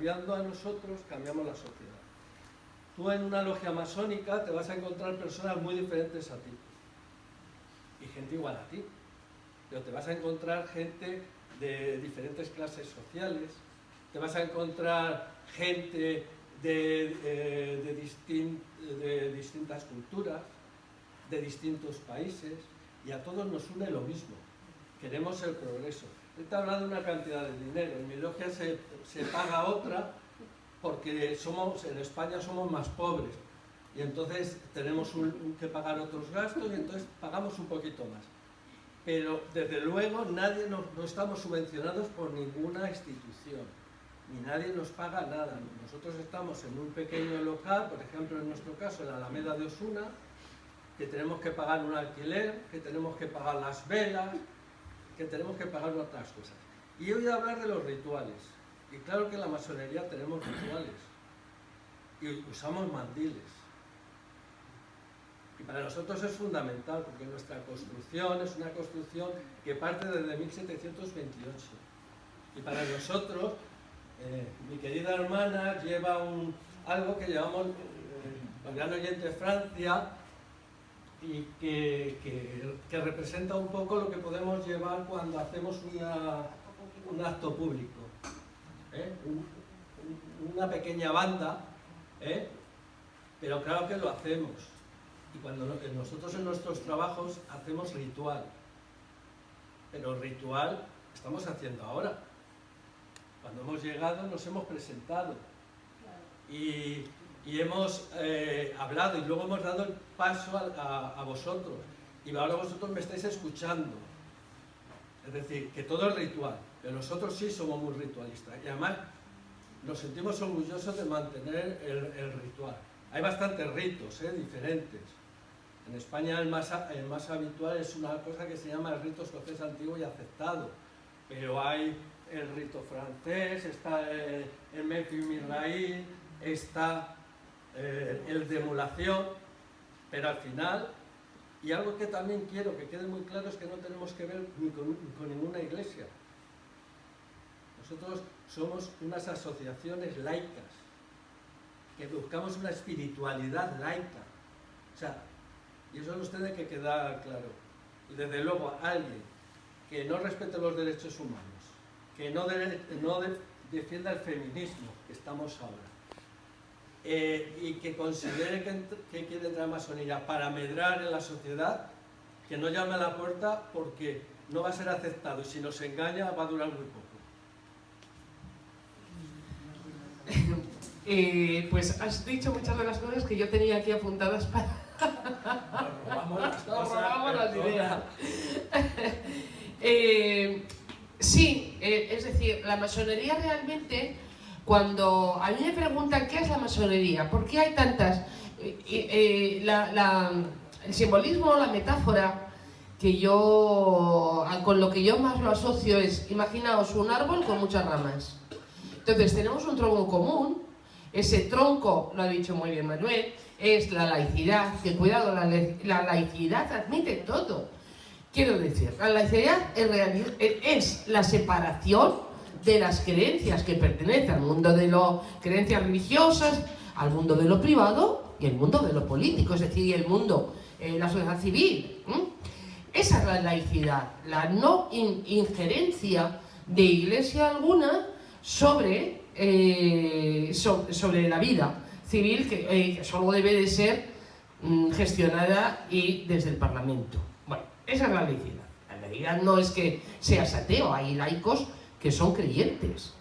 cambiando a nosotros, cambiamos la sociedad. Tú en una logia masónica te vas a encontrar personas muy diferentes a ti y gente igual a ti, pero te vas a encontrar gente de diferentes clases sociales, te vas a encontrar gente de distintas culturas, de distintos países, y a todos nos une lo mismo, queremos el progreso. Él te habla de una cantidad de dinero, en mi logia se paga otra porque en España somos más pobres y entonces tenemos que pagar otros gastos y entonces pagamos un poquito más. Pero desde luego no estamos subvencionados por ninguna institución, ni nadie nos paga nada. Nosotros estamos en un pequeño local, por ejemplo en nuestro caso en la Alameda de Osuna, que tenemos que pagar un alquiler, que tenemos que pagar las velas, que tenemos que pagar otras cosas. Y he oído hablar de los rituales, y claro que en la masonería tenemos rituales, y usamos mandiles. Y para nosotros es fundamental, porque nuestra construcción es una construcción que parte desde 1728. Y para nosotros, mi querida hermana lleva algo que llamamos el Gran Oriente Francia, y que representa un poco lo que podemos llevar cuando hacemos un acto público. Una pequeña banda, pero claro que lo hacemos. Y cuando nosotros en nuestros trabajos hacemos ritual, pero ritual estamos haciendo ahora. Cuando hemos llegado nos hemos presentado y hemos hablado y luego hemos dado el paso a vosotros y ahora vosotros me estáis escuchando. Es decir, que todo es ritual, pero nosotros sí somos muy ritualistas y además nos sentimos orgullosos de mantener el ritual. Hay bastantes ritos diferentes. En España el más habitual es una cosa que se llama el rito escocés antiguo y aceptado, pero hay el rito francés, está el Memphis Misraïm, está el de emulación, pero al final, y algo que también quiero que quede muy claro es que no tenemos que ver ni con ninguna iglesia. Nosotros somos unas asociaciones laicas, que buscamos una espiritualidad laica. O sea, y eso nos tiene que quedar claro. Y desde luego, alguien que no respete los derechos humanos, que no defienda el feminismo, que estamos ahora, y que considere que quiere entrar en masonería para medrar en la sociedad, que no llame a la puerta porque no va a ser aceptado y si nos engaña va a durar muy poco. Pues has dicho muchas de las cosas que yo tenía aquí apuntadas para... Nos robamos las ideas. Sí, es decir, la masonería realmente, cuando a mí me preguntan qué es la masonería, por qué hay tantas, el simbolismo, la metáfora que con lo que yo más lo asocio es, imaginaos un árbol con muchas ramas. Entonces tenemos un tronco común, ese tronco, lo ha dicho muy bien Manuel, es la laicidad, que cuidado, la laicidad admite todo. Quiero decir, la laicidad en realidad es la separación de las creencias que pertenecen al mundo de las creencias religiosas, al mundo de lo privado y el mundo de lo político, es decir, el mundo, la sociedad civil. Esa es la laicidad, la no injerencia de iglesia alguna sobre la vida civil que solo debe de ser gestionada y desde el Parlamento. Bueno, esa es la laicidad. La laicidad no es que seas ateo, hay laicos que son creyentes.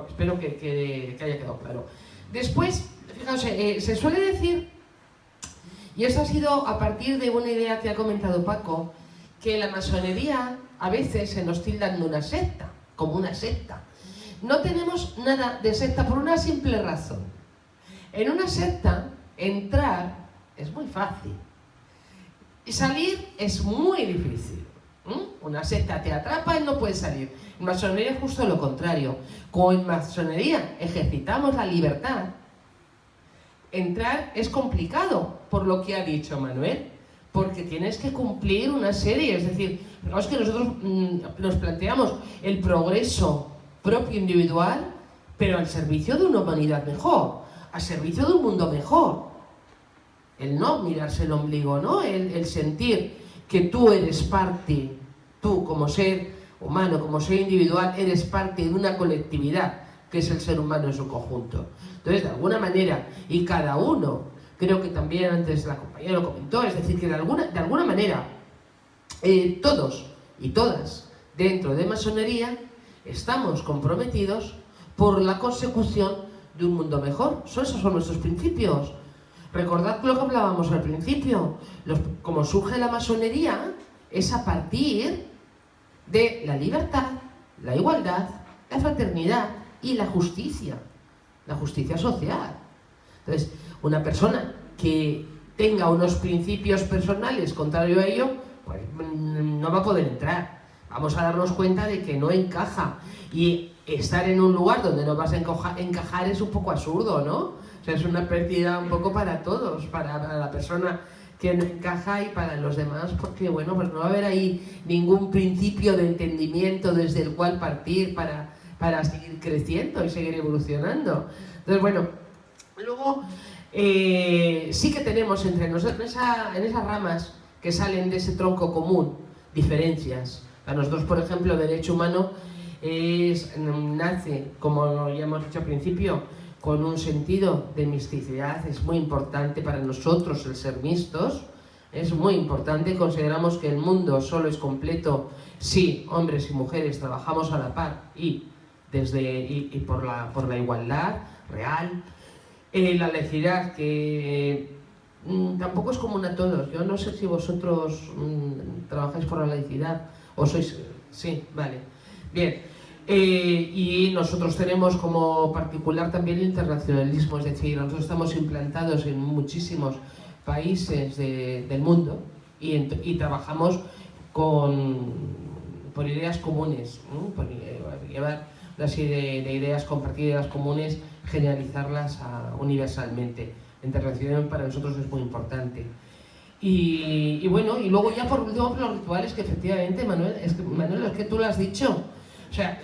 Espero que haya quedado claro. Después, fijaos, se suele decir, y esto ha sido a partir de una idea que ha comentado Paco, que la masonería a veces se nos tildan de una secta, como una secta. No tenemos nada de secta por una simple razón. En una secta, entrar es muy fácil y salir es muy difícil. Una secta te atrapa y no puedes salir. En masonería es justo lo contrario. Como en masonería ejercitamos la libertad, entrar es complicado, por lo que ha dicho Manuel, porque tienes que cumplir una serie. Es decir, fijaos que nosotros nos planteamos el progreso propio individual, pero al servicio de una humanidad mejor, al servicio de un mundo mejor. El no mirarse el ombligo, ¿no? El sentir que tú eres parte, tú como ser humano, como ser individual, eres parte de una colectividad, que es el ser humano en su conjunto. Entonces, de alguna manera, y cada uno, creo que también antes la compañera lo comentó, es decir, que de alguna manera, todos y todas dentro de masonería estamos comprometidos por la consecución de un mundo mejor. Esos son nuestros principios. Recordad lo que hablábamos al principio. Como surge la masonería es a partir de la libertad, la igualdad, la fraternidad y la justicia social. Entonces, una persona que tenga unos principios personales contrarios a ello, pues no va a poder entrar. Vamos a darnos cuenta de que no encaja. Y estar en un lugar donde no vas a encajar es un poco absurdo, ¿no? O sea, es una pérdida un poco para todos, para la persona que no encaja y para los demás, porque bueno, pues no va a haber ahí ningún principio de entendimiento desde el cual partir para seguir creciendo y seguir evolucionando. Entonces, bueno, luego sí que tenemos entre nosotros, en esas ramas que salen de ese tronco común, diferencias. Para nosotros, por ejemplo, el derecho humano nace, como ya hemos dicho al principio, con un sentido de misticidad. Es muy importante para nosotros el ser mixtos, es muy importante. Consideramos que el mundo solo es completo si hombres y mujeres trabajamos a la par y por la igualdad real. La laicidad, que tampoco es común a todos. Yo no sé si vosotros trabajáis por la laicidad o sois... Sí, vale. Bien. Y nosotros tenemos como particular también el internacionalismo, es decir, nosotros estamos implantados en muchísimos países del mundo y trabajamos por ideas comunes, ¿no? Por llevar una serie de ideas compartidas comunes, generalizarlas universalmente. La internacional para nosotros es muy importante. Y bueno, y luego ya por último los rituales, que efectivamente, Manuel, es que tú lo has dicho. O sea,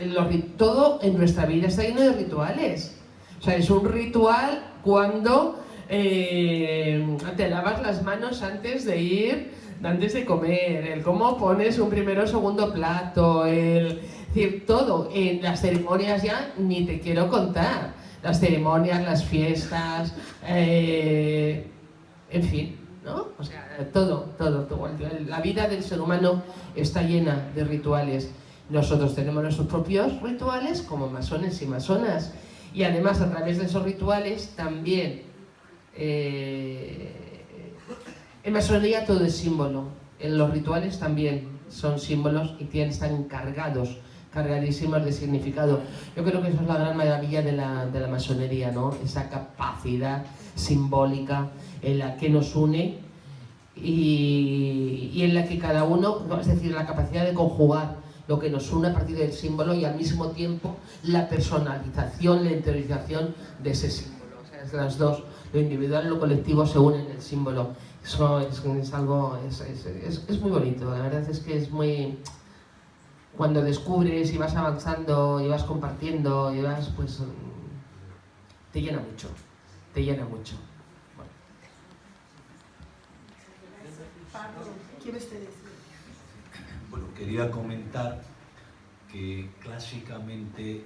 todo en nuestra vida está lleno de rituales. O sea, es un ritual cuando te lavas las manos antes de comer, el cómo pones un primero o segundo plato, es decir, todo. En las ceremonias ya ni te quiero contar. Las ceremonias, las fiestas, en fin, ¿no? O sea, todo. La vida del ser humano está llena de rituales. Nosotros tenemos nuestros propios rituales como masones y masonas, y además a través de esos rituales también en masonería todo es símbolo, en los rituales también son símbolos y están cargadísimos de significado. Yo creo que eso es la gran maravilla de la masonería, ¿no? Esa capacidad simbólica en la que nos une y en la que cada uno, es decir, la capacidad de conjugar lo que nos une a partir del símbolo y al mismo tiempo la personalización, la interiorización de ese símbolo. O sea, es las dos, lo individual y lo colectivo se unen en el símbolo. Eso es algo, es muy bonito, la verdad es que es muy... Cuando descubres y vas avanzando y vas compartiendo y vas, pues te llena mucho. Bueno. ¿Quiere usted decir? Bueno, quería comentar que clásicamente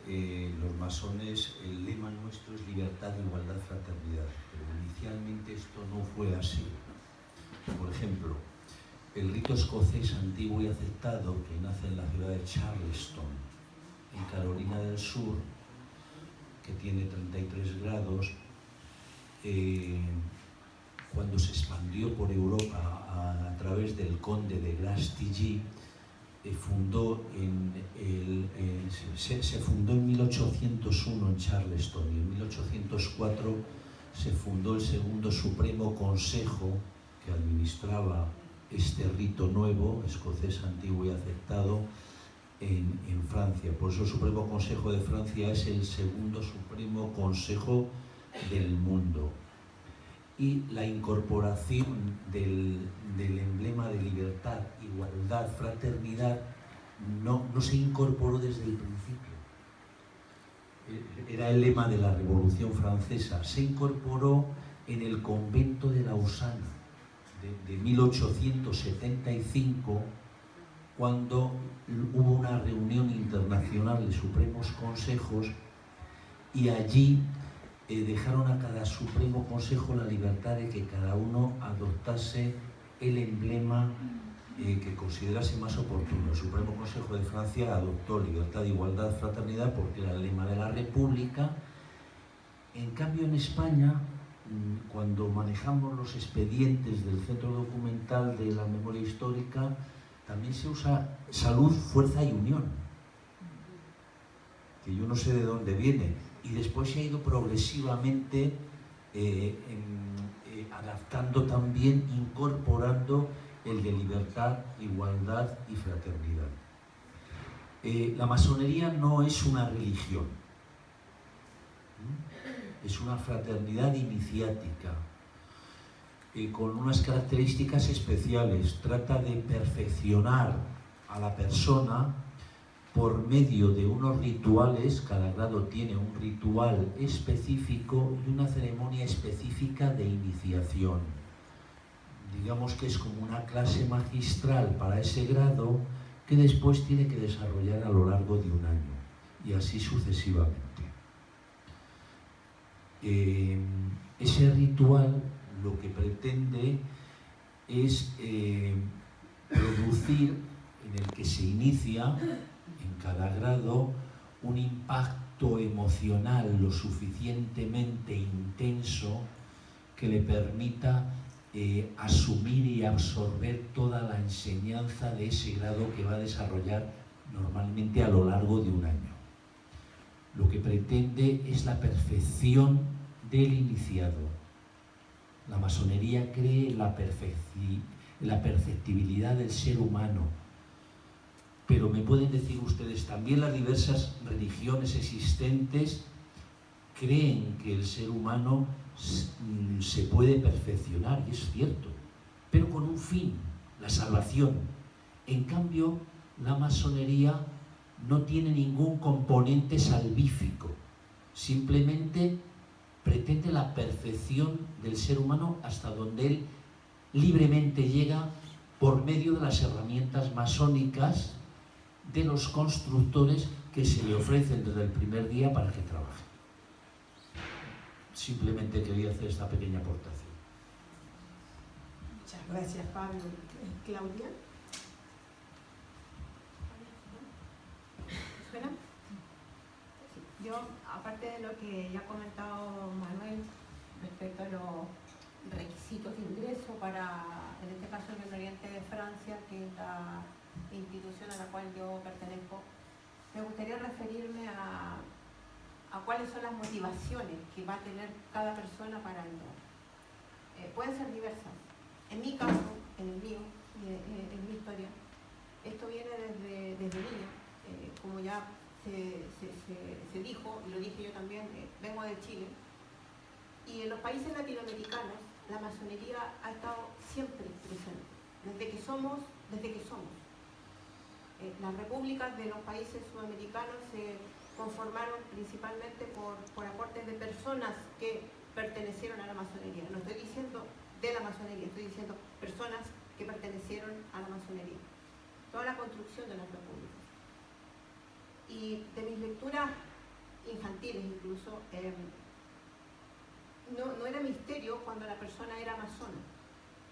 los masones, el lema nuestro es libertad, igualdad, fraternidad, pero inicialmente esto no fue así. Por ejemplo, el rito escocés antiguo y aceptado, que nace en la ciudad de Charleston, en Carolina del Sur, que tiene 33 grados, cuando se expandió por Europa a través del conde de Glass-Steagall, se fundó en 1801 en Charleston, y en 1804 se fundó el Segundo Supremo Consejo que administraba este rito nuevo, escocés antiguo y aceptado, en Francia. Por eso el Supremo Consejo de Francia es el segundo Supremo Consejo del mundo. Y la incorporación del emblema de libertad, igualdad, fraternidad no se incorporó desde el principio. era el lema de la Revolución Francesa, se incorporó en el convento de Lausana de 1875, cuando hubo una reunión internacional de Supremos Consejos, y allí dejaron a cada Supremo Consejo la libertad de que cada uno adoptase el emblema que considerase más oportuno. El Supremo Consejo de Francia adoptó libertad, igualdad, fraternidad, porque era el lema de la República. En cambio, en España, cuando manejamos los expedientes del Centro Documental de la Memoria Histórica, también se usa salud, fuerza y unión, que yo no sé de dónde viene, y después se ha ido progresivamente adaptando también, incorporando el de libertad, igualdad y fraternidad. La masonería no es una religión, es una fraternidad iniciática, con unas características especiales. Trata de perfeccionar a la persona por medio de unos rituales. Cada grado tiene un ritual específico y una ceremonia específica de iniciación. Digamos que es como una clase magistral para ese grado, que después tiene que desarrollar a lo largo de un año, y así sucesivamente. Ese ritual lo que pretende es producir, en el que se inicia en cada grado, un impacto emocional lo suficientemente intenso que le permita asumir y absorber toda la enseñanza de ese grado, que va a desarrollar normalmente a lo largo de un año. Lo que pretende es la perfección del iniciado. La masonería cree en la perfectibilidad del ser humano. Pero me pueden decir ustedes, también las diversas religiones existentes creen que el ser humano se puede perfeccionar, y es cierto, pero con un fin, la salvación. En cambio, la masonería no tiene ningún componente salvífico, simplemente pretende la perfección del ser humano hasta donde él libremente llega, por medio de las herramientas masónicas de los constructores que se le ofrecen desde el primer día para que trabaje. Simplemente quería hacer esta pequeña aportación. Muchas gracias, Pablo. Claudia. ¿Suena? Yo, aparte de lo que ya ha comentado Manuel respecto a los requisitos de ingreso para, en este caso, el Medio Oriente de Francia, que es la institución a la cual yo pertenezco, me gustaría referirme a cuáles son las motivaciones que va a tener cada persona para entrar. Pueden ser diversas. En mi caso, en el mío, en mi historia, esto viene desde niña. Como ya se dijo, y lo dije yo también, vengo de Chile, y en los países latinoamericanos la masonería ha estado siempre presente, desde que somos. Las repúblicas de los países sudamericanos se conformaron principalmente por aportes de personas que pertenecieron a la masonería. No estoy diciendo de la masonería, estoy diciendo personas que pertenecieron a la masonería. Toda la construcción de las repúblicas. Y de mis lecturas infantiles incluso, no era misterio cuando la persona era masona.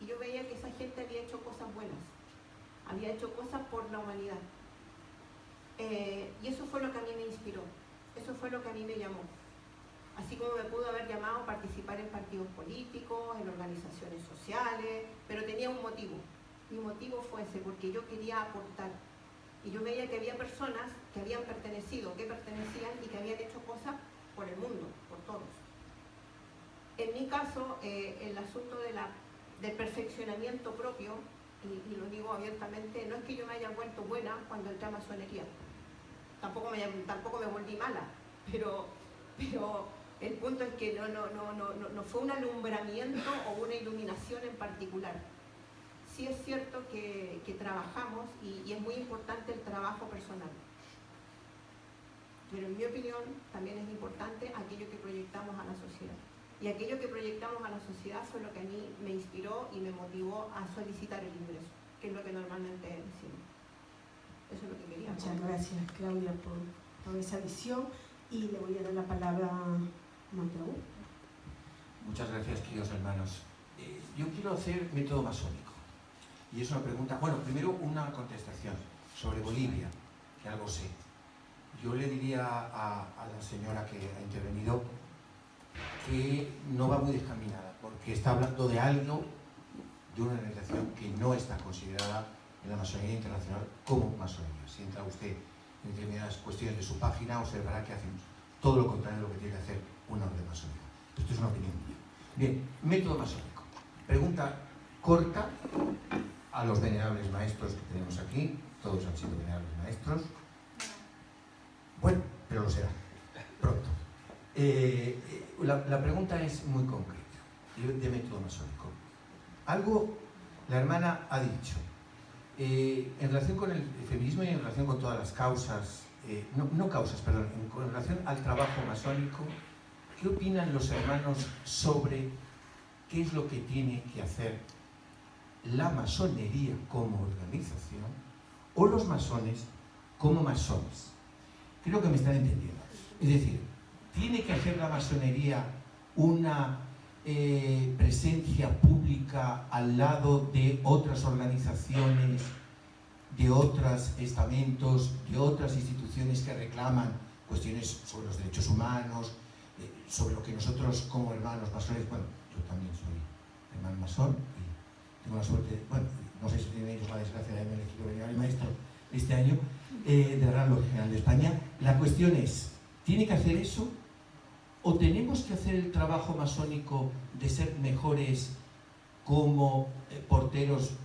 Y yo veía que esa gente había hecho cosas buenas, había hecho cosas por la humanidad. Y eso fue lo que a mí me inspiró, eso fue lo que a mí me llamó. Así como me pudo haber llamado a participar en partidos políticos, en organizaciones sociales, pero tenía un motivo. Mi motivo fue ese, porque yo quería aportar. Y yo veía que había personas que habían pertenecido, que pertenecían y que habían hecho cosas por el mundo, por todos. En mi caso, el asunto del perfeccionamiento propio, y lo digo abiertamente, no es que yo me haya vuelto buena cuando entré a masonería. Tampoco me volví mala, pero el punto es que no fue un alumbramiento o una iluminación en particular. Sí es cierto que trabajamos y es muy importante el trabajo personal. Pero en mi opinión también es importante aquello que proyectamos a la sociedad. Y aquello que proyectamos a la sociedad fue lo que a mí me inspiró y me motivó a solicitar el ingreso, que es lo que normalmente decimos. Eso es lo que quería. Muchas gracias, Claudia, por esa visión. Y le voy a dar la palabra a Montaú. Muchas gracias, queridos hermanos. Yo quiero hacer método masónico. Y es una pregunta, bueno, primero una contestación sobre Bolivia, que algo sé. Yo le diría a la señora que ha intervenido que no va muy descaminada, porque está hablando de algo, de una organización que no está considerada en la masonería internacional como masonería. Si entra usted en determinadas cuestiones de su página, observará que hacen todo lo contrario de lo que tiene que hacer una orden masónica. Esto es una opinión mía. Bien, método masónico. Pregunta corta a los venerables maestros que tenemos aquí. Todos han sido venerables maestros. Bueno, pero lo serán pronto. La pregunta es muy concreta, de método masónico. Algo la hermana ha dicho, en relación con el feminismo y en relación con todas las causas, en relación al trabajo masónico, ¿qué opinan los hermanos sobre qué es lo que tiene que hacer la masonería como organización o los masones como masones? Creo que me están entendiendo. Es decir, ¿tiene que hacer la masonería una presencia pública al lado de otras organizaciones, de otros estamentos, de otras instituciones que reclaman cuestiones sobre los derechos humanos, sobre lo que nosotros como hermanos masones, bueno, yo también soy hermano masón y tengo la suerte, bueno, no sé si tienen ellos la desgracia de haberme elegido venerable maestro este año, de la Gran Logia General de España. La cuestión es, ¿tiene que hacer eso? ¿O tenemos que hacer el trabajo masónico de ser mejores como porteros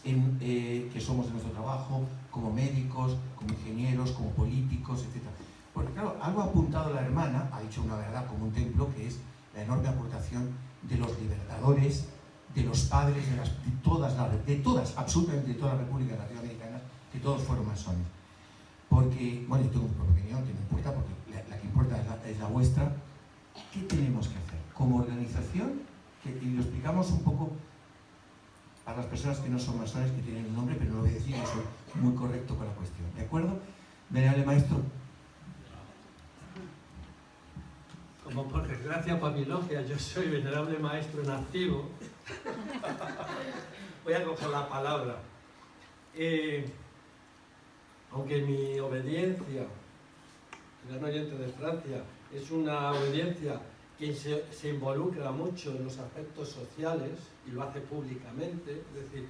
que somos de nuestro trabajo, como médicos, como ingenieros, como políticos, etc.? Porque claro, algo ha apuntado la hermana, ha dicho una verdad como un templo, que es la enorme aportación de los libertadores, de los padres de todas, absolutamente de todas las repúblicas latinoamericanas, que todos fueron masones. Porque, bueno, yo tengo mi propia opinión, que no importa, porque la que importa es la vuestra. ¿Qué tenemos que hacer como organización? Y lo explicamos un poco a las personas que no son masones, que tienen un nombre, pero no lo voy a decir, yo soy muy correcto con la cuestión. ¿De acuerdo? Venerable maestro. Como por desgracia para mi logia, yo soy venerable maestro en activo, voy a coger la palabra. Aunque mi obediencia, gran oyente de Francia, es una obediencia que se involucra mucho en los aspectos sociales y lo hace públicamente, es decir,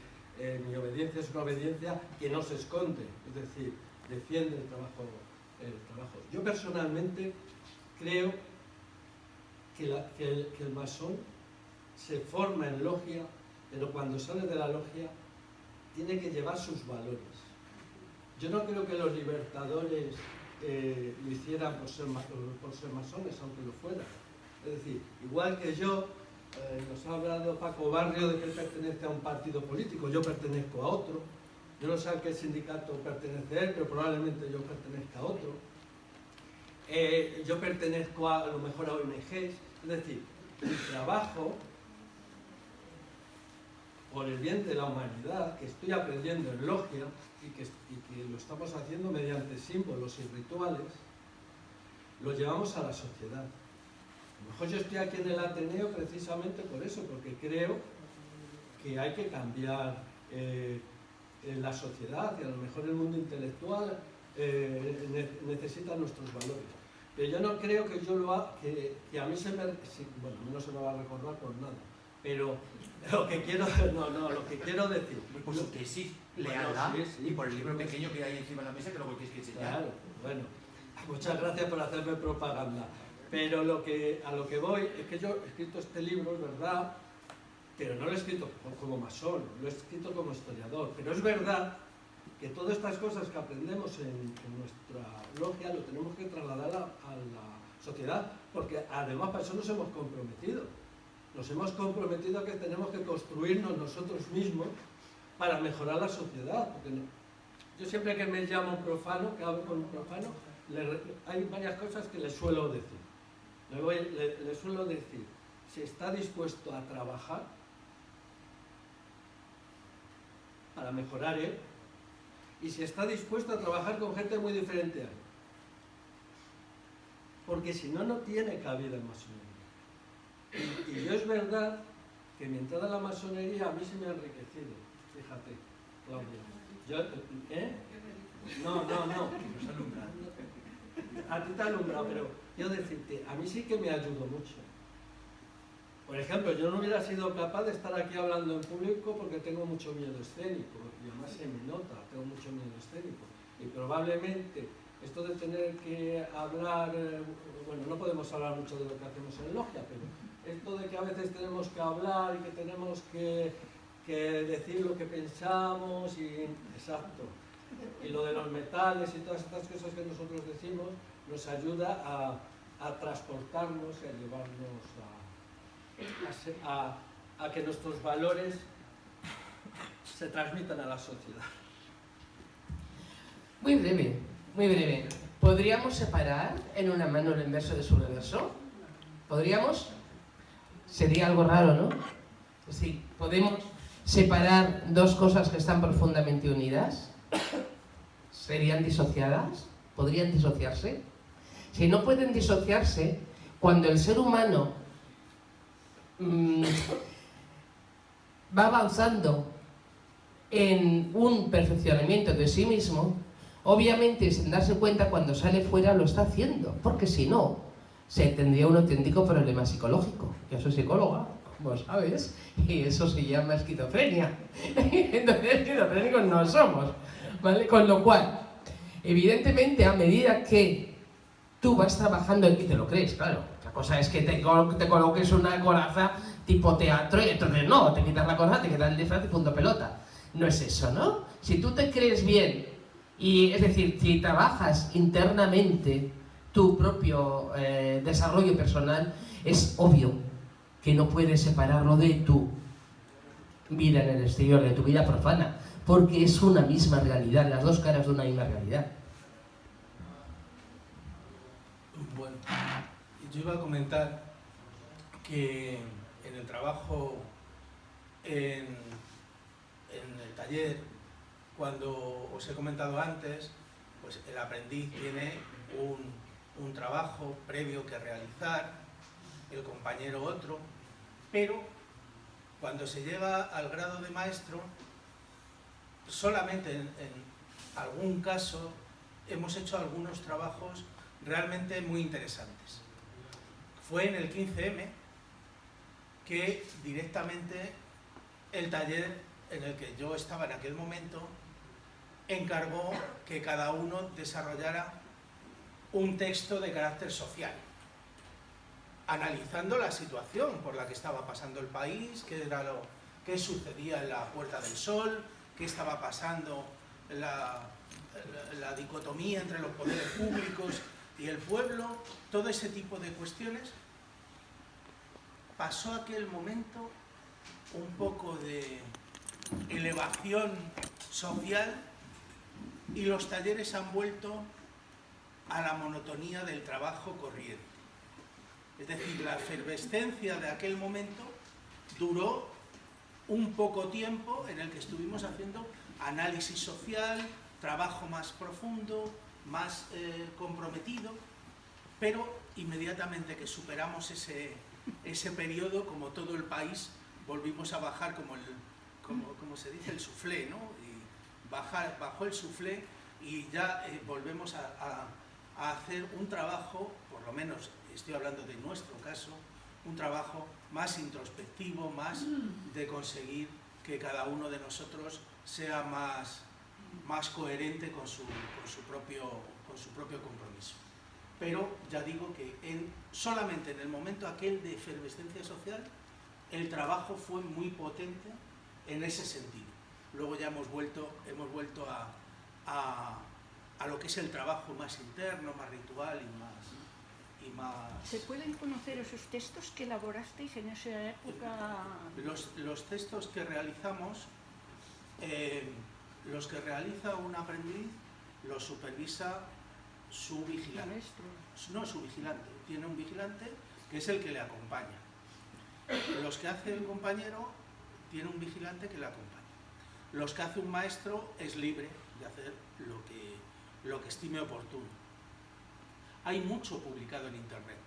mi obediencia es una obediencia que no se esconde, es decir, defiende el trabajo. Yo personalmente creo que el masón se forma en logia, pero cuando sale de la logia tiene que llevar sus valores. Yo no creo que los libertadores lo hicieran por ser masones, aunque lo fueran. Es decir, igual que yo, nos ha hablado Paco Barrio de que él pertenece a un partido político, yo pertenezco a otro. Yo no sé a qué sindicato pertenece él, pero probablemente yo pertenezca a otro. Yo pertenezco a lo mejor a ONGs. Es decir, el trabajo por el bien de la humanidad, que estoy aprendiendo en logia y que lo estamos haciendo mediante símbolos y rituales, lo llevamos a la sociedad. A lo mejor yo estoy aquí en el Ateneo precisamente por eso, porque creo que hay que cambiar la sociedad y a lo mejor el mundo intelectual necesita nuestros valores. Pero yo no creo que yo lo haga, que a mí se me... Sí, bueno, a mí no se me va a recordar por nada, pero lo que quiero decir... Por su tesis, lealtad, sí. Y por el libro pequeño que hay encima de la mesa, que lo volvéis que enseñar. Claro, bueno, muchas gracias por hacerme propaganda. Pero a lo que voy es que yo he escrito este libro, es verdad, pero no lo he escrito como masón, lo he escrito como historiador. Pero es verdad que todas estas cosas que aprendemos en nuestra logia lo tenemos que trasladar a la sociedad, porque además para eso nos hemos comprometido. Nos hemos comprometido a que tenemos que construirnos nosotros mismos para mejorar la sociedad. Porque no, yo siempre que me llamo un profano, que hablo con un profano, hay varias cosas que le suelo decir. Le suelo decir, si está dispuesto a trabajar para mejorar él, y si está dispuesto a trabajar con gente muy diferente a él. Porque si no, no tiene cabida en masonería. Y yo es verdad que mi entrada a la masonería a mí se me ha enriquecido. Fíjate, Claudia. No. A ti te ha alumbrado, pero quiero decirte, a mí sí que me ayudó mucho. Por ejemplo, yo no hubiera sido capaz de estar aquí hablando en público porque tengo mucho miedo escénico, y además se me nota, tengo mucho miedo escénico. Y probablemente esto de tener que hablar, bueno, no podemos hablar mucho de lo que hacemos en logia, pero esto de que a veces tenemos que hablar y que tenemos que decir lo que pensamos, y exacto. Y lo de los metales y todas estas cosas que nosotros decimos nos ayuda a transportarnos y a llevarnos a que nuestros valores se transmitan a la sociedad. Muy breve, muy breve. ¿Podríamos separar en una mano el inverso de su reverso? ¿Podríamos? Sería algo raro, ¿no? Sí, ¿podemos separar dos cosas que están profundamente unidas? ¿Serían disociadas? ¿Podrían disociarse? Si no pueden disociarse, cuando el ser humano va avanzando en un perfeccionamiento de sí mismo, obviamente sin darse cuenta cuando sale fuera lo está haciendo, porque si no, se tendría un auténtico problema psicológico. Yo soy psicóloga, como sabes, y eso se llama esquizofrenia. Entonces esquizofrénicos no somos, ¿vale? Con lo cual, evidentemente, a medida que tú vas trabajando, y te lo crees, claro, la cosa es que te coloques una coraza tipo teatro y entonces no, te quitas la coraza, te quitas el disfraz y punto pelota. No es eso, ¿no? Si tú te crees bien, y es decir, si trabajas internamente tu propio desarrollo personal, es obvio que no puedes separarlo de tu vida en el exterior, de tu vida profana, porque es una misma realidad, las dos caras de una misma realidad. Bueno, yo iba a comentar que en el trabajo, en el taller, cuando os he comentado antes, pues el aprendiz tiene un trabajo previo que realizar, el compañero otro, pero cuando se llega al grado de maestro, solamente en algún caso hemos hecho algunos trabajos realmente muy interesantes. Fue en el 15M que directamente el taller en el que yo estaba en aquel momento encargó que cada uno desarrollara un texto de carácter social, analizando la situación por la que estaba pasando el país, qué sucedía en la Puerta del Sol, qué estaba pasando la dicotomía entre los poderes públicos y el pueblo, todo ese tipo de cuestiones. Pasó aquel momento un poco de elevación social y los talleres han vuelto a la monotonía del trabajo corriente. Es decir, la efervescencia de aquel momento duró un poco tiempo en el que estuvimos haciendo análisis social, trabajo más profundo, más comprometido, pero inmediatamente que superamos ese periodo, como todo el país, volvimos a bajar como se dice, el suflé, ¿no? Y bajó el suflé y ya volvemos a hacer un trabajo, por lo menos estoy hablando de nuestro caso, un trabajo más introspectivo, más de conseguir que cada uno de nosotros sea más coherente con su propio compromiso. Pero ya digo que solamente en el momento aquel de efervescencia social, el trabajo fue muy potente en ese sentido. Luego ya hemos vuelto a lo que es el trabajo más interno, más ritual y más... ¿Se pueden conocer esos textos que elaborasteis en esa época? Los textos que realizamos, los que realiza un aprendiz, los supervisa su vigilante. Maestro. No, su vigilante. Tiene un vigilante que es el que le acompaña. Los que hace el compañero tiene un vigilante que le acompaña. Los que hace un maestro es libre de hacer lo que estime oportuno. Hay mucho publicado en Internet.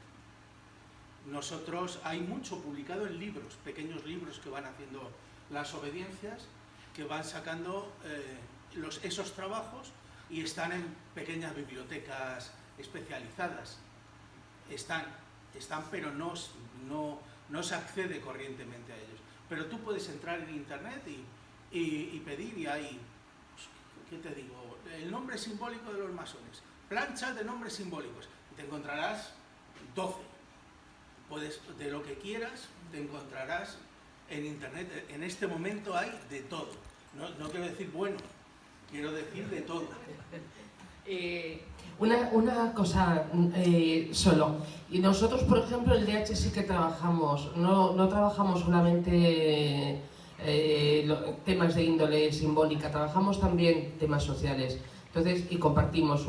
Nosotros hay mucho publicado en libros, pequeños libros que van haciendo las obediencias, que van sacando esos trabajos y están en pequeñas bibliotecas especializadas. Están, pero no se accede corrientemente a ellos. Pero tú puedes entrar en Internet y pedir, y hay, ¿qué te digo? El nombre simbólico de los masones, planchas de nombres simbólicos, y te encontrarás 12. Puedes, de lo que quieras, te encontrarás en Internet. En este momento hay de todo. No quiero decir bueno, quiero decir de todo. Una cosa solo. Y nosotros, por ejemplo, el DH sí que trabajamos. No trabajamos solamente temas de índole simbólica, trabajamos también temas sociales. Entonces, y compartimos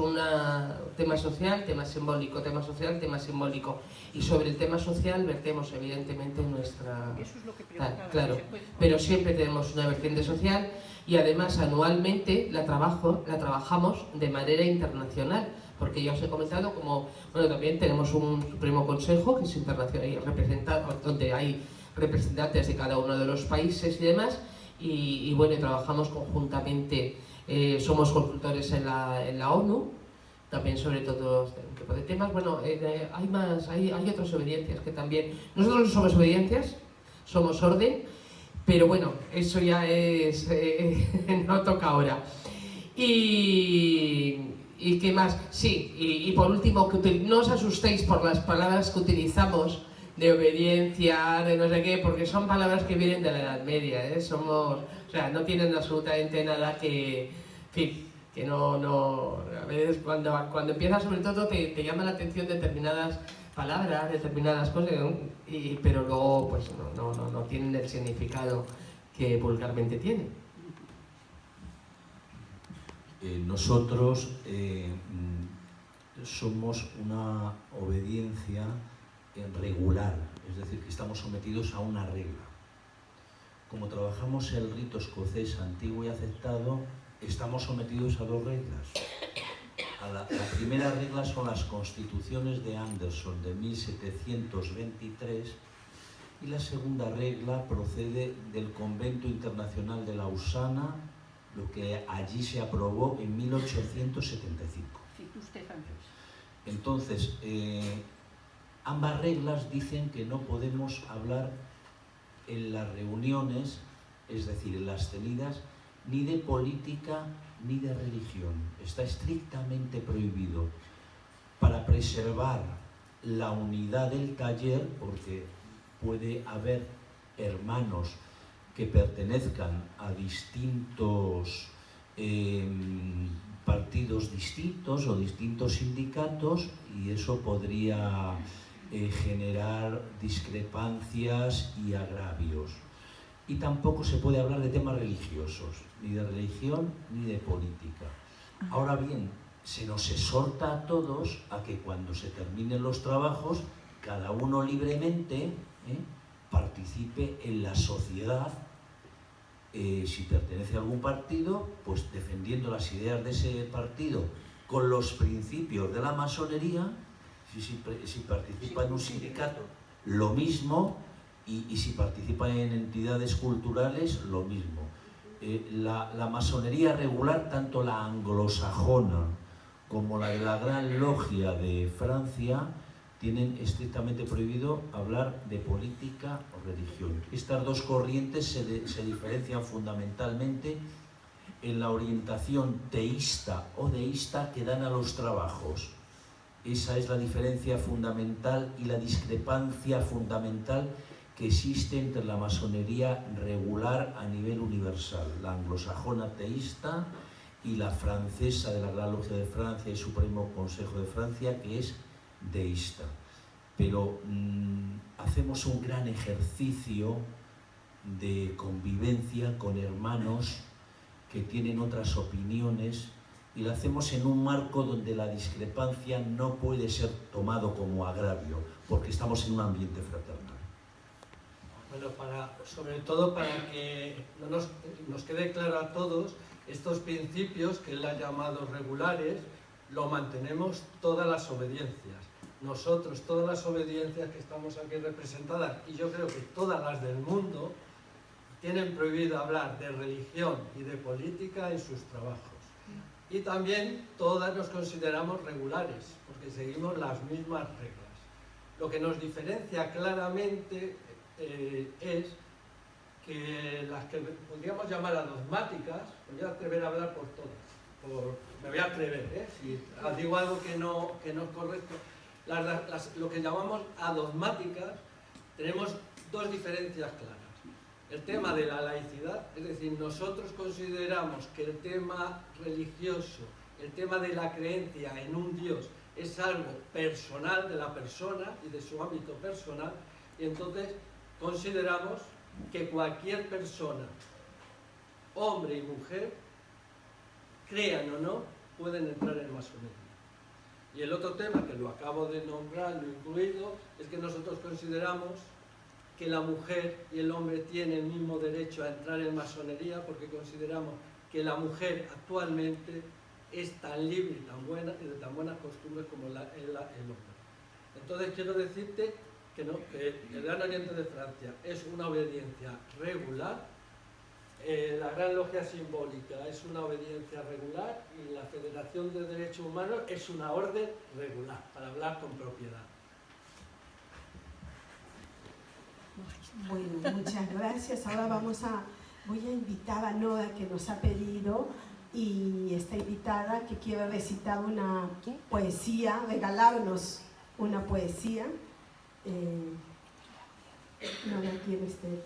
tema social, tema simbólico, tema social, tema simbólico. Y sobre el tema social vertemos evidentemente nuestra... Eso es lo que preguntaba. Claro, pero siempre tenemos una vertiente social y además anualmente la trabajamos de manera internacional. Porque ya os he comentado como, bueno, también tenemos un Supremo Consejo que es internacional, donde hay representantes de cada uno de los países y demás, y bueno, trabajamos conjuntamente. Somos consultores en la ONU, también sobre todo este tipo de temas. Bueno, hay otras obediencias que también... Nosotros no somos obediencias, somos orden, pero bueno, eso ya es... no toca ahora. ¿Y qué más? Sí, y por último, no os asustéis por las palabras que utilizamos de obediencia, de no sé qué, porque son palabras que vienen de la Edad Media, ¿eh? O sea, no tienen absolutamente nada que... En fin, que no... A veces cuando empiezas, sobre todo, te llama la atención determinadas palabras, determinadas cosas, pero luego pues no tienen el significado que vulgarmente tienen. Nosotros somos una obediencia regular, es decir, que estamos sometidos a una regla. Como trabajamos el rito escocés antiguo y aceptado, estamos sometidos a dos reglas. La primera regla son las constituciones de Anderson de 1723 y la segunda regla procede del Convento Internacional de Lausana, lo que allí se aprobó en 1875. Entonces, ambas reglas dicen que no podemos hablar en las reuniones, es decir, en las cenidas, ni de política ni de religión. Está estrictamente prohibido para preservar la unidad del taller, porque puede haber hermanos que pertenezcan a distintos partidos distintos o distintos sindicatos, y eso podría generar discrepancias y agravios. Y tampoco se puede hablar de temas religiosos, ni de religión ni de política. Ahora bien, se nos exhorta a todos a que cuando se terminen los trabajos, cada uno libremente participe en la sociedad. Si pertenece a algún partido, pues defendiendo las ideas de ese partido con los principios de la masonería. Si participa en un sindicato, lo mismo, y si participa en entidades culturales, lo mismo. La masonería regular, tanto la anglosajona como la de la Gran Logia de Francia, tienen estrictamente prohibido hablar de política o religión. Estas dos corrientes se diferencian fundamentalmente en la orientación teísta o deísta que dan a los trabajos. Esa es la diferencia fundamental y la discrepancia fundamental que existe entre la masonería regular a nivel universal, la anglosajona teísta y la francesa de la Gran Logia de Francia y Supremo Consejo de Francia, que es deísta. Pero hacemos un gran ejercicio de convivencia con hermanos que tienen otras opiniones y lo hacemos en un marco donde la discrepancia no puede ser tomado como agravio, porque estamos en un ambiente fraternal. Bueno, sobre todo para que nos quede claro a todos, estos principios que él ha llamado regulares, lo mantenemos todas las obediencias. Nosotros, todas las obediencias que estamos aquí representadas, y yo creo que todas las del mundo, tienen prohibido hablar de religión y de política en sus trabajos. Y también todas nos consideramos regulares, porque seguimos las mismas reglas. Lo que nos diferencia claramente es que las que podríamos llamar adogmáticas, me voy a atrever a hablar por todas, me voy a atrever, si digo algo que no es correcto, lo que llamamos adogmáticas, tenemos dos diferencias claras. El tema de la laicidad, es decir, nosotros consideramos que el tema religioso, el tema de la creencia en un Dios, es algo personal de la persona y de su ámbito personal, y entonces consideramos que cualquier persona, hombre y mujer, crean o no, pueden entrar en masonería. Y el otro tema, que lo acabo de nombrar, lo incluido, es que nosotros consideramos que la mujer y el hombre tienen el mismo derecho a entrar en masonería, porque consideramos que la mujer actualmente es tan libre y de tan buenas costumbres como el hombre. Entonces quiero decirte que el Gran Oriente de Francia es una obediencia regular, la Gran Logia Simbólica es una obediencia regular y la Federación de Derechos Humanos es una orden regular, para hablar con propiedad. Bueno, muchas gracias. Ahora voy a invitar a Nora, que nos ha pedido, y esta invitada que quiere recitar una poesía, regalarnos una poesía. Nora, ¿quiere usted?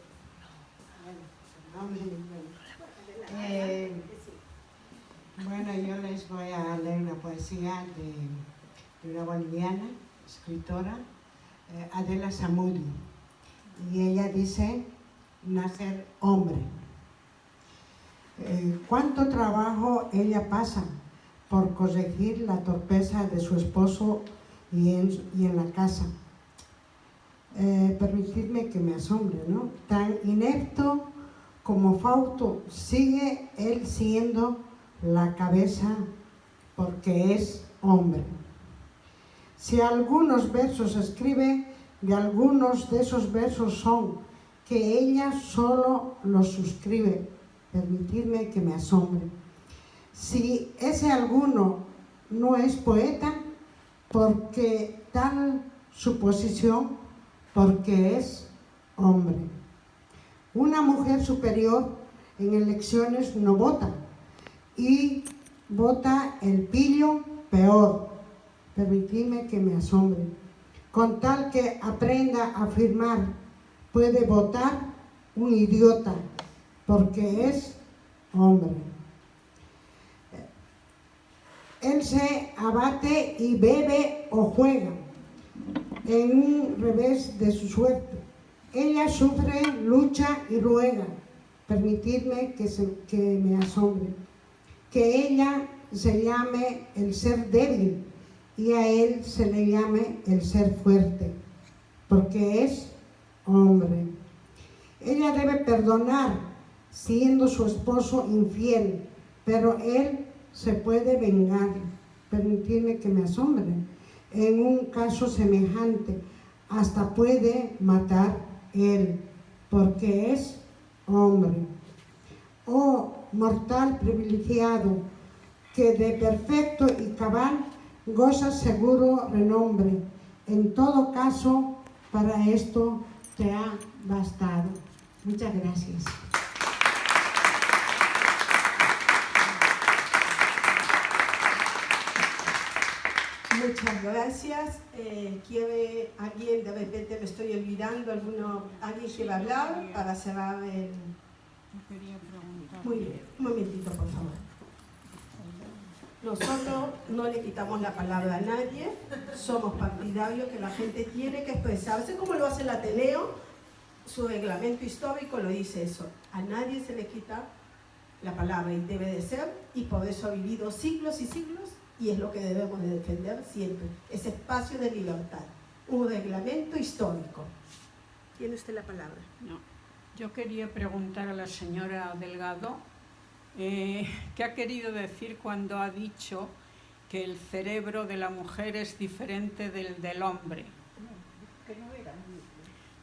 Bueno, yo les voy a leer una poesía de una boliviana, escritora, Adela Samudi. Y ella dice: nacer hombre. Cuánto trabajo ella pasa por corregir la torpeza de su esposo y en la casa. Permitidme que me asombre, ¿no? Tan inepto como Fausto, sigue él siendo la cabeza porque es hombre. Si algunos versos escribe, de algunos de esos versos son que ella solo los suscribe. Permitidme que me asombre. Si ese alguno no es poeta, porque tal suposición, porque es hombre. Una mujer superior en elecciones no vota, y vota el pillo peor. Permitidme que me asombre. Con tal que aprenda a firmar, puede votar un idiota, porque es hombre. Él se abate y bebe o juega en un revés de su suerte. Ella sufre, lucha y ruega. Permitidme que me asombre. Que ella se llame el ser débil y a él se le llame el ser fuerte, porque es hombre. Ella debe perdonar siendo su esposo infiel, pero él se puede vengar. Permitidme que me asombre. En un caso semejante, hasta puede matar él, porque es hombre. Oh mortal privilegiado, que de perfecto y cabal gozas seguro renombre. En todo caso, para esto te ha bastado. Muchas gracias. Muchas gracias. ¿Quiere alguien, de repente me estoy olvidando, alguien quiere hablar para cerrar el... Muy bien, un momentito, por favor. Nosotros no le quitamos la palabra a nadie, somos partidarios que la gente tiene que expresarse como lo hace el Ateneo, su reglamento histórico lo dice eso. A nadie se le quita la palabra y debe de ser, y por eso ha vivido siglos y siglos, y es lo que debemos de defender siempre, ese espacio de libertad, un reglamento histórico. Tiene usted la palabra. No. Yo quería preguntar a la señora Delgado qué ha querido decir cuando ha dicho que el cerebro de la mujer es diferente del hombre.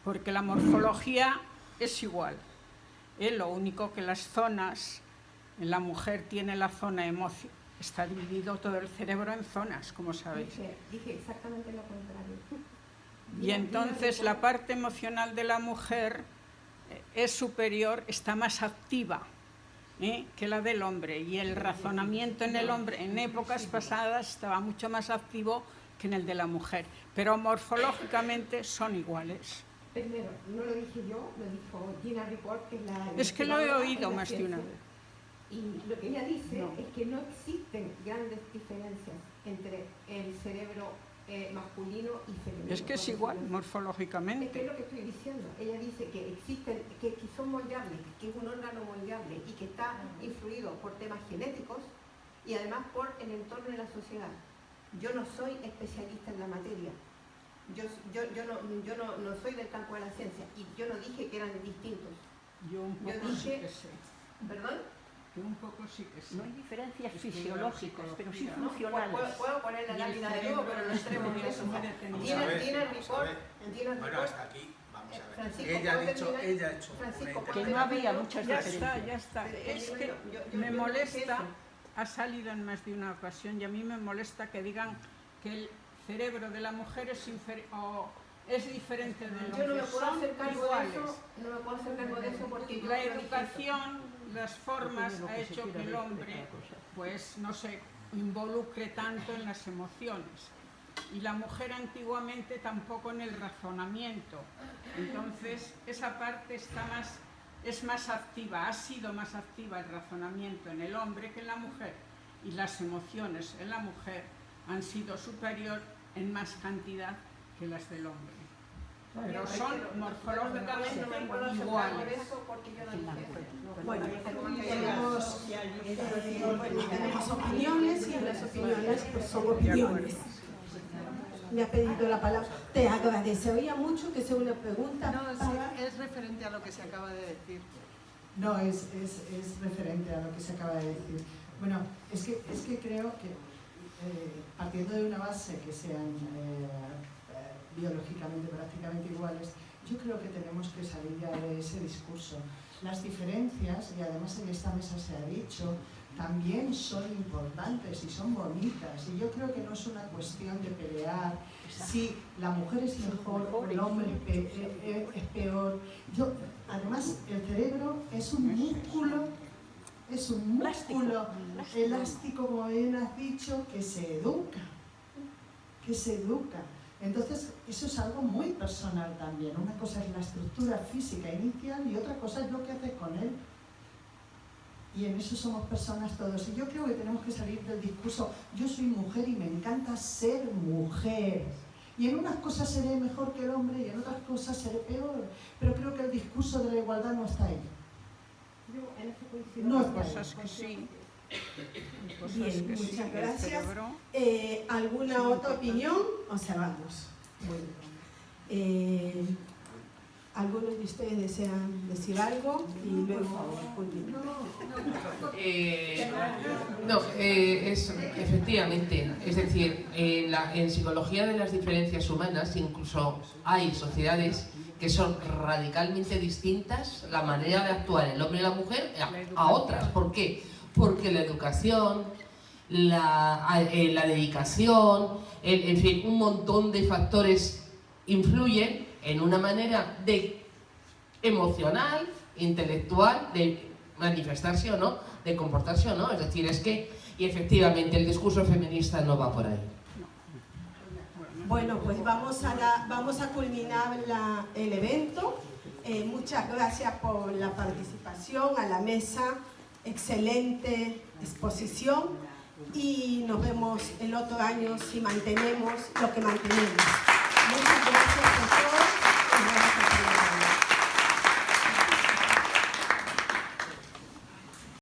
Porque la morfología es igual. Lo único que las zonas, la mujer tiene la zona emoción. Está dividido todo el cerebro en zonas, como sabéis. Dije exactamente lo contrario. Y entonces la parte emocional de la mujer es superior, está más activa que la del hombre. Y el razonamiento en el hombre en épocas pasadas estaba mucho más activo que en el de la mujer. Pero morfológicamente son iguales. Primero, no lo dije yo, lo dijo Gina Report, que es la... Es que lo he oído más de una vez. Y lo que ella dice es que no existen grandes diferencias entre el cerebro masculino y femenino. Es que es igual morfológicamente. Es que es lo que estoy diciendo. Ella dice que existen, que son moldeables, que es un órgano moldeable y que está influido por temas genéticos y además por el entorno de la sociedad. Yo no soy especialista en la materia. Yo no soy del campo de la ciencia y yo no dije que eran distintos. Yo un poco dije, sí que sé. ¿Perdón? Que un poco sí que sé. No hay diferencias fisiológicas, pero sí ¿no? funcionales. Puedo poner la lámina de nuevo, pero no entremos en eso. Bueno, hasta aquí, vamos a ver. Francisco, ella ha hecho Francisco, una Que no había muchas Ya diferencias. está, ya está. Es que me molesta, ha salido en más de una ocasión, y a mí me molesta que digan que el cerebro de la mujer es diferente del hombre. Yo no me puedo Son hacer cargo de iguales. eso, no me puedo hacer cargo de eso porque yo La lo educación, las formas ha hecho que el hombre, pues no se involucre tanto en las emociones. Y la mujer antiguamente tampoco en el razonamiento. Entonces, esa parte es más activa, ha sido más activa el razonamiento en el hombre que en la mujer. Y las emociones en la mujer han sido superior en más cantidad que las del hombre. Pero son morfológicamente iguales. Bueno, tenemos opiniones y las opiniones pues, son opiniones. Me ha pedido la palabra. Te agradecería mucho que sea una pregunta. No, es referente a lo que se acaba de decir. No, es referente a lo que se acaba de decir. Bueno, es que creo que partiendo de una base que sean biológicamente prácticamente iguales, yo creo que tenemos que salir ya de ese discurso. Las diferencias, y además en esta mesa se ha dicho, también son importantes y son bonitas. Y yo creo que no es una cuestión de pelear si la mujer es mejor o el hombre es peor. Además, el cerebro es un músculo elástico, como bien has dicho, que se educa. Entonces, eso es algo muy personal también. Una cosa es la estructura física inicial y otra cosa es lo que haces con él. Y en eso somos personas todos. Y yo creo que tenemos que salir del discurso, yo soy mujer y me encanta ser mujer. Y en unas cosas seré mejor que el hombre y en otras cosas seré peor. Pero creo que el discurso de la igualdad no está ahí. No está ahí. Cosas que sí. Bien, muchas gracias. ¿Alguna otra opinión? O sea, vamos. Bueno. ¿Algunos de ustedes desean decir algo? Y luego efectivamente. Es decir, en psicología de las diferencias humanas incluso hay sociedades que son radicalmente distintas la manera de actuar el hombre y la mujer a otras. ¿Por qué? Porque la educación, la dedicación, en fin, un montón de factores influyen en una manera emocional, intelectual, de manifestarse o no, de comportarse o no. Es decir, y efectivamente el discurso feminista no va por ahí. Bueno, pues vamos a culminar el evento. Muchas gracias por la participación, a la mesa, excelente exposición y nos vemos el otro año si mantenemos lo que mantenemos. Muchas gracias a todos.